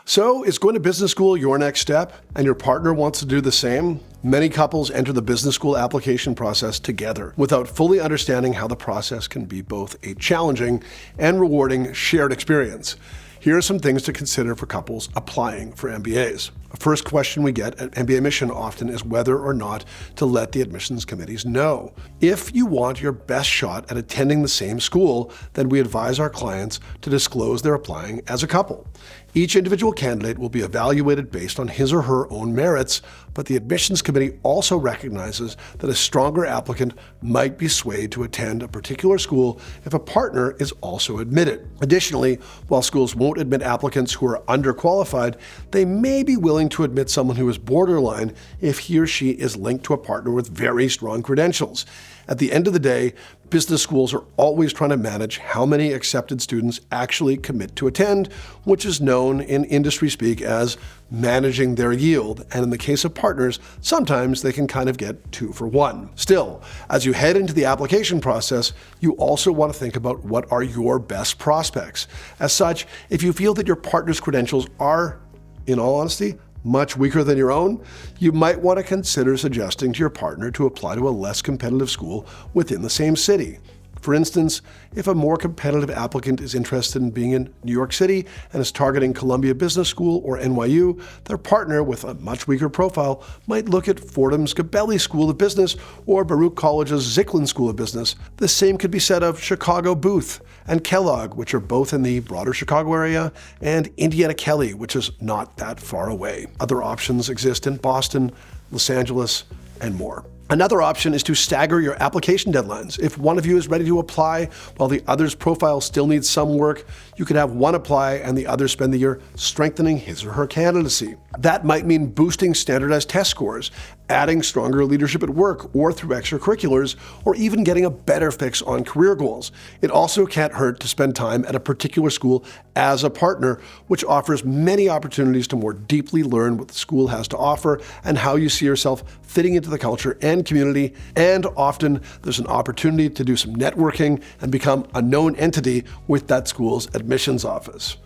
So is going to business school your next step and your partner wants to do the same? Many couples enter the business school application process together without fully understanding how the process can be both a challenging and rewarding shared experience. Here are some things to consider for couples applying for MBAs. The first question we get at mbaMission often is whether or not to let the admissions committees know. If you want your best shot at attending the same school, then we advise our clients to disclose they're applying as a couple. Each individual candidate will be evaluated based on his or her own merits, but the admissions committee also recognizes that a stronger applicant might be swayed to attend a particular school if a partner is also admitted. Additionally, while schools won't admit applicants who are underqualified, they may be willing to admit someone who is borderline if he or she is linked to a partner with very strong credentials. At the end of the day, business schools are always trying to manage how many accepted students actually commit to attend, which is known in industry speak as managing their yield. And in the case of partners, sometimes they can kind of get 2 for 1. Still, as you head into the application process, you also want to think about what are your best prospects. As such, if you feel that your partner's credentials are, in all honesty, much weaker than your own, you might want to consider suggesting to your partner to apply to a less competitive school within the same city. For instance, if a more competitive applicant is interested in being in New York City and is targeting Columbia Business School or NYU, their partner with a much weaker profile might look at Fordham's Gabelli School of Business or Baruch College's Zicklin School of Business. The same could be said of Chicago Booth and Kellogg, which are both in the broader Chicago area, and Indiana Kelley, which is not that far away. Other options exist in Boston, Los Angeles, and more. Another option is to stagger your application deadlines. If one of you is ready to apply while the other's profile still needs some work, you could have one apply and the other spend the year strengthening his or her candidacy. That might mean boosting standardized test scores, adding stronger leadership at work or through extracurriculars, or even getting a better fix on career goals. It also can't hurt to spend time at a particular school as a partner, which offers many opportunities to more deeply learn what the school has to offer and how you see yourself fitting into the culture and community. And often there's an opportunity to do some networking and become a known entity with that school's admissions office.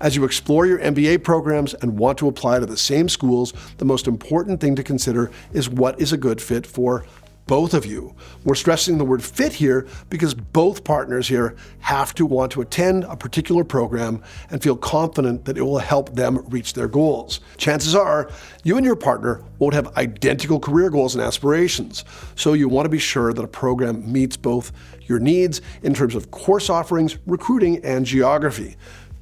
As you explore your MBA programs and want to apply to the same schools, the most important thing to consider is what is a good fit for both of you. We're stressing the word fit here because both partners here have to want to attend a particular program and feel confident that it will help them reach their goals. Chances are you and your partner won't have identical career goals and aspirations, so you want to be sure that a program meets both your needs in terms of course offerings, recruiting, and geography.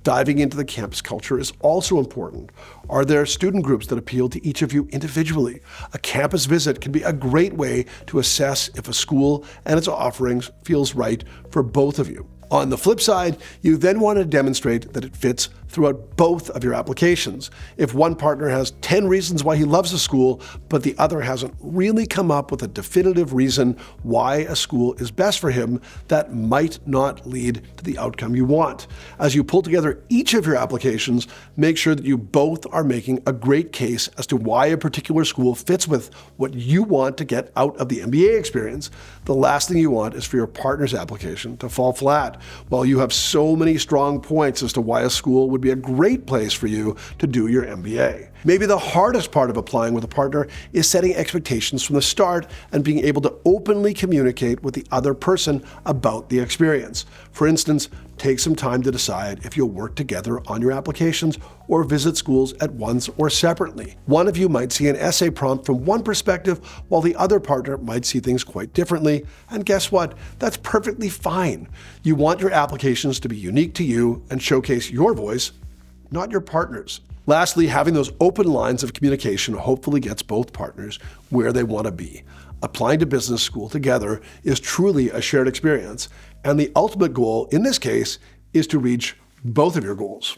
Diving into the campus culture is also important. Are there student groups that appeal to each of you individually? A campus visit can be a great way to assess if a school and its offerings feels right for both of you. On the flip side, you then want to demonstrate that it fits throughout both of your applications. If one partner has 10 reasons why he loves a school, but the other hasn't really come up with a definitive reason why a school is best for him, that might not lead to the outcome you want. As you pull together each of your applications, make sure that you both are making a great case as to why a particular school fits with what you want to get out of the MBA experience. The last thing you want is for your partner's application to fall flat. While you have so many strong points as to why a school would be a great place for you to do your MBA. Maybe the hardest part of applying with a partner is setting expectations from the start and being able to openly communicate with the other person about the experience. For instance, take some time to decide if you'll work together on your applications or visit schools at once or separately. One of you might see an essay prompt from one perspective while the other partner might see things quite differently. And guess what? That's perfectly fine. You want your applications to be unique to you and showcase your voice, not your partner's. Lastly, having those open lines of communication hopefully gets both partners where they want to be. Applying to business school together is truly a shared experience, and the ultimate goal in this case is to reach both of your goals.